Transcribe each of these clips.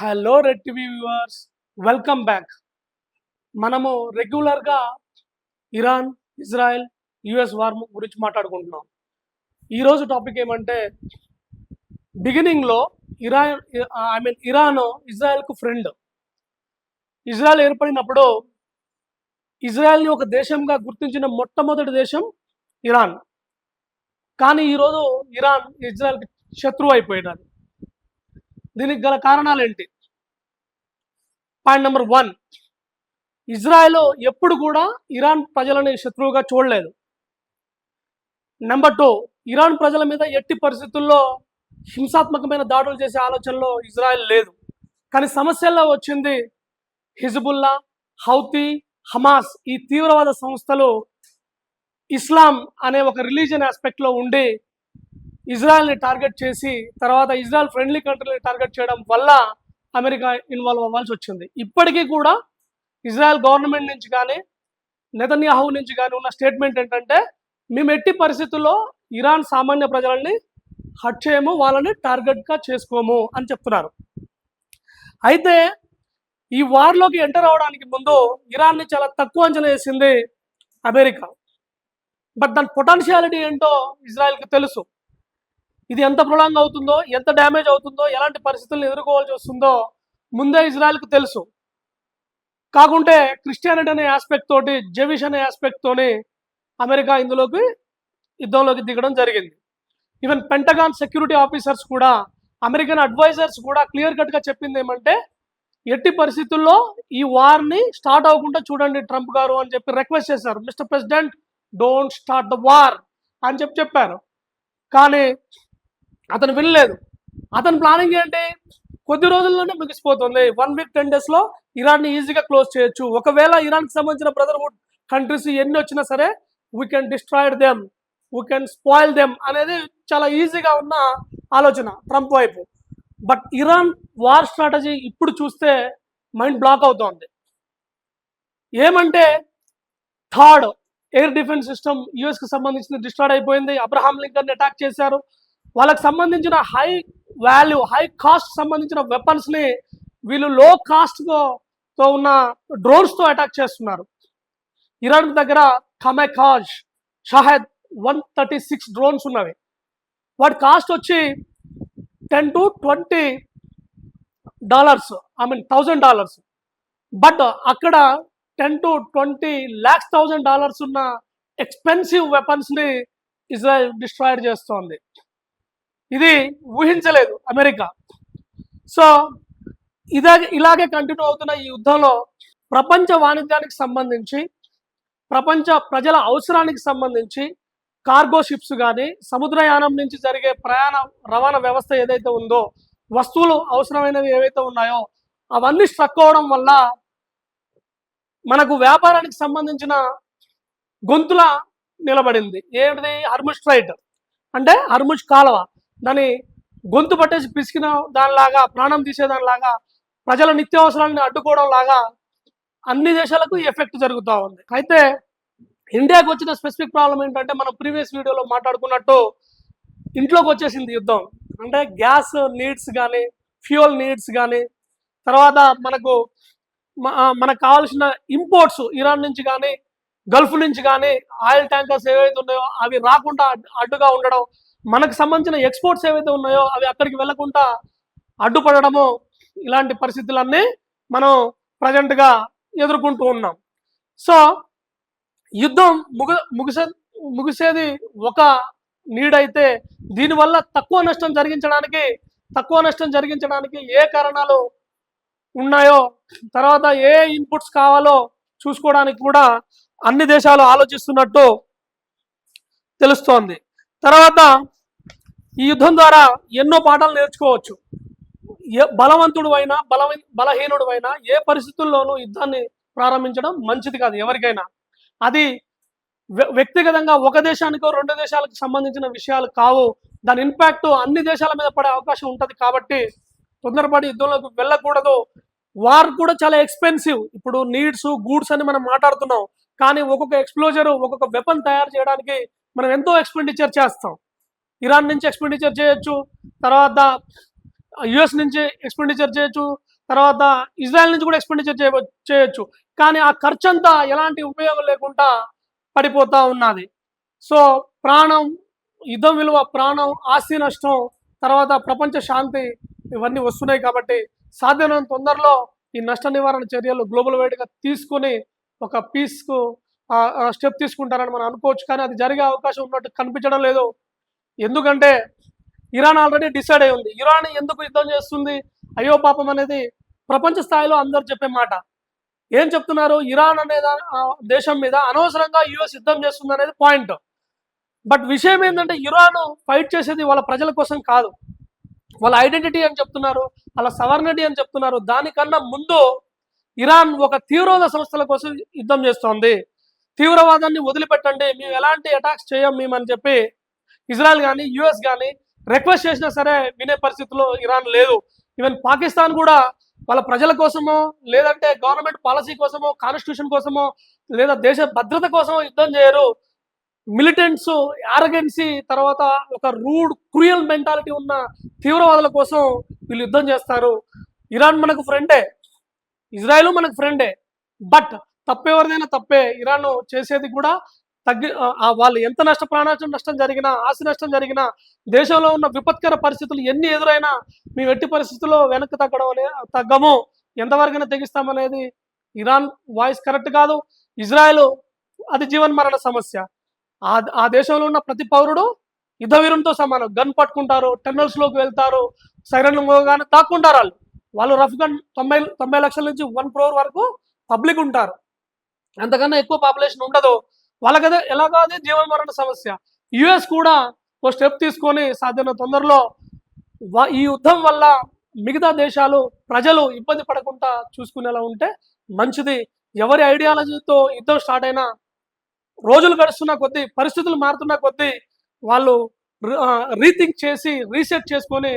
Hello red TV viewers, welcome back. మనము రెగ్యులర్గా Iran, Israel, US war గురించి మాట్లాడుకుంటున్నాం. ఈరోజు టాపిక్ ఏమంటే, బిగినింగ్లో ఇరాన్ ఇజ్రాయెల్కు ఫ్రెండ్. ఇజ్రాయెల్ ఏర్పడినప్పుడు ఇజ్రాయెల్ని ఒక దేశంగా గుర్తించిన మొట్టమొదటి దేశం ఇరాన్. కానీ ఈరోజు ఇరాన్ ఇజ్రాయెల్కి శత్రువు అయిపోయినది. దీనికి గల కారణాలు ఏంటి? పాయింట్ నెంబర్ 1, ఇజ్రాయెల్ ఎప్పుడు కూడా ఇరాన్ ప్రజలని శత్రువుగా చూడలేదు. నెంబర్ 2, ఇరాన్ ప్రజల మీద ఎట్టి పరిస్థితుల్లో హింసాత్మకమైన దాడులు చేసే ఆలోచనలో ఇజ్రాయెల్ లేదు. కానీ సమస్యల్లో వచ్చింది హిజ్బుల్లా, హౌతీ, హమాస్. ఈ తీవ్రవాద సంస్థలు ఇస్లాం అనే ఒక రిలీజియన్ ఆస్పెక్ట్లో ఉండి ఇజ్రాయెల్ని టార్గెట్ చేసి, తర్వాత ఇజ్రాయెల్ ఫ్రెండ్లీ కంట్రీని టార్గెట్ చేయడం వల్ల అమెరికా ఇన్వాల్వ్ అవ్వాల్సి వచ్చింది. ఇప్పటికీ కూడా ఇజ్రాయెల్ గవర్నమెంట్ నుంచి కానీ, నెతన్యాహు నుంచి కానీ ఉన్న స్టేట్మెంట్ ఏంటంటే, మేము ఎట్టి పరిస్థితుల్లో ఇరాన్ సామాన్య ప్రజలని హట్ చేయము, వాళ్ళని టార్గెట్గా చేసుకోము అని చెప్తున్నారు. అయితే ఈ వార్లోకి ఎంటర్ అవడానికి ముందు ఇరాన్ని చాలా తక్కువ అంచనా వేసింది అమెరికా. బట్ దాని పొటెన్షియాలిటీ ఏంటో ఇజ్రాయెల్కి తెలుసు. ఇది ఎంత ప్రొలాంగ్ అవుతుందో, ఎంత డ్యామేజ్ అవుతుందో, ఎలాంటి పరిస్థితులను ఎదుర్కోవాల్సి వస్తుందో ముందే ఇజ్రాయెల్కి తెలుసు. కాకుంటే క్రిస్టియానిటీ అనే ఆస్పెక్ట్ తోటి, జెవిష్ అనే ఆస్పెక్ట్ తోని అమెరికా యుద్ధంలోకి దిగడం జరిగింది. ఈవెన్ పెంటగాన్ సెక్యూరిటీ ఆఫీసర్స్ కూడా, అమెరికన్ అడ్వైజర్స్ కూడా క్లియర్ కట్గా చెప్పింది ఏమంటే, ఎట్టి పరిస్థితుల్లో ఈ వార్ని స్టార్ట్ అవ్వకుండా చూడండి ట్రంప్ గారు అని చెప్పి రిక్వెస్ట్ చేశారు. Mister president, don't start the war అని చెప్పారు. కానీ అతను వినలేదు. అతని ప్లానింగ్ ఏంటి? కొద్ది రోజుల్లోనే ముగిసిపోతుంది. 1 వీక్ 10 డేస్లో ఇరాన్ని ఈజీగా క్లోజ్ చేయొచ్చు. ఒకవేళ ఇరాన్కి సంబంధించిన బ్రదర్హుడ్ కంట్రీస్ ఎన్ని వచ్చినా సరే, we can destroyed them, we can spoil them అనేది చాలా ఈజీగా ఉన్న ఆలోచన ట్రంప్ వైపు. బట్ ఇరాన్ వార్ స్ట్రాటజీ ఇప్పుడు చూస్తే మైండ్ బ్లాక్ అవుతోంది. ఏమంటే, థర్డ్ ఎయిర్ డిఫెన్స్ సిస్టమ్ యుఎస్కి సంబంధించింది డిస్ట్రాయిడ్ అయిపోయింది. అబ్రహాం లింకన్ అటాక్ చేశారు. వాళ్ళకి సంబంధించిన హై కాస్ట్ సంబంధించిన వెపన్స్ని వీళ్ళు లో కాస్ట్తో ఉన్న డ్రోన్స్తో అటాక్ చేస్తున్నారు. ఇరాన్ దగ్గర కమెకాజ్, షాహెద్ 136 డ్రోన్స్ ఉన్నవి. వాటి కాస్ట్ వచ్చి $10 to $20, $1,000. బట్ అక్కడ $10 to $20 lakhs ఉన్న ఎక్స్పెన్సివ్ వెపన్స్ని ఇజ్రాయెల్ డిస్ట్రాయిడ్ చేస్తోంది. ఇది ఊహించలేదు అమెరికా. సో ఇలాగే కంటిన్యూ అవుతున్న ఈ యుద్ధంలో ప్రపంచ వాణిజ్యానికి సంబంధించి, ప్రపంచ ప్రజల అవసరానికి సంబంధించి కార్గో షిప్స్ కానీ, సముద్రయానం నుంచి జరిగే రవాణా వ్యవస్థ ఏదైతే ఉందో, వస్తువులు అవసరమైనవి ఏవైతే ఉన్నాయో అవన్నీ స్ట్రక్ అవడం వల్ల మనకు వ్యాపారానికి సంబంధించిన గొంతుల నిలబడింది. ఏంటిది? హర్ముజ్ స్ట్రైట్ అంటే హర్ముజ్ కాలువ. దాని గొంతు పట్టేసి పిసికిన దానిలాగా, ప్రాణం తీసేదానిలాగా, ప్రజల నిత్యావసరాలను అడ్డుకోవడం లాగా అన్ని దేశాలకు ఎఫెక్ట్ జరుగుతూ ఉంది. అయితే ఇండియాకి వచ్చిన స్పెసిఫిక్ ప్రాబ్లం ఏంటంటే, మనం ప్రీవియస్ వీడియోలో మాట్లాడుకున్నట్టు ఇంట్లోకి వచ్చేసింది యుద్ధం. అంటే గ్యాస్ నీడ్స్ కానీ, ఫ్యూయల్ నీడ్స్ కానీ, తర్వాత మనకు కావాల్సిన ఇంపోర్ట్స్ ఇరాన్ నుంచి కానీ, గల్ఫ్ నుంచి కానీ, ఆయిల్ ట్యాంకర్స్ ఏవైతే ఉన్నాయో అవి రాకుండా అడ్డుగా ఉండడం, మనకు సంబంధించిన ఎక్స్పోర్ట్స్ ఏవైతే ఉన్నాయో అవి అక్కడికి వెళ్లకుండా అడ్డుపడము, ఇలాంటి పరిస్థితులన్నీ మనం ప్రజెంట్గా ఎదుర్కొంటూ ఉన్నాం. సో యుద్ధం ముగిసేది ఒక నీడ్ అయితే, దీనివల్ల తక్కువ నష్టం జరిగించడానికి ఏ కారణాలు ఉన్నాయో, తర్వాత ఏ ఇన్పుట్స్ కావాలో చూసుకోవడానికి కూడా అన్ని దేశాలు ఆలోచిస్తున్నట్టు తెలుస్తోంది. తర్వాత ఈ యుద్ధం ద్వారా ఎన్నో పాఠాలు నేర్చుకోవచ్చు. బలవంతుడు అయినా బలహీనుడు అయినా ఏ పరిస్థితుల్లోనూ యుద్ధాన్ని ప్రారంభించడం మంచిది కాదు ఎవరికైనా. అది వ్యక్తిగతంగా ఒక దేశానికో 2 దేశాలకు సంబంధించిన విషయాలు కావు. దాని ఇంపాక్ట్ అన్ని దేశాల మీద పడే అవకాశం ఉంటుంది. కాబట్టి తొందరపడి యుద్ధంలోకి వెళ్ళకూడదు. వార్ కూడా చాలా ఎక్స్పెన్సివ్. ఇప్పుడు నీడ్స్, గూడ్స్ అని మనం మాట్లాడుతున్నాం, కానీ ఒక్కొక్క ఎక్స్ప్లోజర్, ఒక్కొక్క వెపన్ తయారు చేయడానికి మనం ఎంతో ఎక్స్పెండిచర్ చేస్తాం. ఇరాన్ నుంచి ఎక్స్పెండిచర్ చేయొచ్చు, తర్వాత యుఎస్ నుంచి ఎక్స్పెండిచర్ చేయొచ్చు, తర్వాత ఇజ్రాయెల్ నుంచి కూడా ఎక్స్పెండిచర్ చేయొచ్చు. కానీ ఆ ఖర్చంతా ఎలాంటి ఉపయోగం లేకుండా పడిపోతూ ఉన్నది. సో ప్రాణం, యుద్ధం విలువ, ప్రాణం, ఆస్తి నష్టం, తర్వాత ప్రపంచ శాంతి ఇవన్నీ వస్తున్నాయి. కాబట్టి సాధ్యమైనంత తొందరలో ఈ నష్ట నివారణ చర్యలు గ్లోబల్ వైడ్గా తీసుకొని ఒక పీస్కు స్టెప్ తీసుకుంటారని మనం అనుకోవచ్చు. కానీ అది జరిగే అవకాశం ఉన్నట్టు కనిపించడం లేదు. ఎందుకంటే ఇరాన్ ఆల్రెడీ డిసైడ్ అయి ఉంది. ఇరాన్ ఎందుకు యుద్ధం చేస్తుంది, అయ్యో పాపం అనేది ప్రపంచ స్థాయిలో అందరు చెప్పే మాట. ఏం చెప్తున్నారు, ఇరాన్ అనే దేశం మీద అనవసరంగా యుఎస్ యుద్ధం చేస్తుంది అనేది పాయింట్. బట్ విషయం ఏంటంటే ఇరాన్ ఫైట్ చేసేది వాళ్ళ ప్రజల కోసం కాదు, వాళ్ళ ఐడెంటిటీ అని చెప్తున్నారు, వాళ్ళ సవర్నిటీ అని చెప్తున్నారు. దానికన్నా ముందు ఇరాన్ ఒక తీవ్రవాద సంస్థల కోసం యుద్ధం చేస్తోంది. తీవ్రవాదాన్ని వదిలిపెట్టండి, మేము ఎలాంటి అటాక్స్ చేయం మేమని చెప్పి ఇజ్రాయెల్ కానీ యుఎస్ కానీ రిక్వెస్ట్ చేసినా సరే వినే పరిస్థితిలో ఇరాన్ లేదు. ఈవెన్ పాకిస్తాన్ కూడా వాళ్ళ ప్రజల కోసమో, లేదంటే గవర్నమెంట్ పాలసీ కోసమో, కాన్స్టిట్యూషన్ కోసమో, లేదా దేశ భద్రత కోసమో యుద్ధం చేయరు. మిలిటెంట్స్, యారగెన్సీ, తర్వాత ఒక రూడ్ క్రూయల్ మెంటాలిటీ ఉన్న తీవ్రవాదుల కోసం వీళ్ళు యుద్ధం చేస్తారు. ఇరాన్ మనకు ఫ్రెండే, ఇజ్రాయెల్ మనకు ఫ్రెండే. బట్ తప్పెవరిదైనా తప్పే. ఇరాన్ చేసేది కూడా వాళ్ళు ఎంత నష్టం జరిగినా, ఆస్తి నష్టం జరిగినా, దేశంలో ఉన్న విపత్కర పరిస్థితులు ఎన్ని ఎదురైనా మేము ఎట్టి పరిస్థితుల్లో వెనక్కి తగ్గము, ఎంతవరకైనా తెగిస్తామనేది ఇరాన్ వాయిస్ కరెక్ట్ కాదు. ఇజ్రాయెల్ అది జీవన్మరణ సమస్య. ఆ దేశంలో ఉన్న ప్రతి పౌరుడు యుద్ధవీరునితో సమానం. గన్ పట్టుకుంటారు, టన్నెల్స్లోకి వెళ్తారు, సైరన్లు మోగానే తాక్కుంటారు. వాళ్ళు రఫ్గా 90 లక్షల నుంచి 1 crore వరకు పబ్లిక్ ఉంటారు. అంతకన్నా ఎక్కువ పాపులేషన్ ఉండదు. వాళ్ళకదే ఎలాగో అదే జీవన్మరణ సమస్య. యుఎస్ కూడా ఓ స్టెప్ తీసుకొని సాధ్యమైన తొందరలో ఈ యుద్ధం వల్ల మిగతా దేశాలు, ప్రజలు ఇబ్బంది పడకుండా చూసుకునేలా ఉంటే మంచిది. ఎవరి ఐడియాలజీతో యుద్ధం స్టార్ట్ అయినా రోజులు గడుస్తున్న కొద్దీ, పరిస్థితులు మారుతున్న కొద్దీ వాళ్ళు రీథింక్ చేసి, రీసెట్ చేసుకొని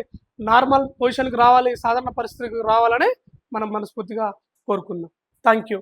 నార్మల్ పొజిషన్కి రావాలి, సాధారణ పరిస్థితికి రావాలని మనం మనస్ఫూర్తిగా కోరుకుందాం. Thank you.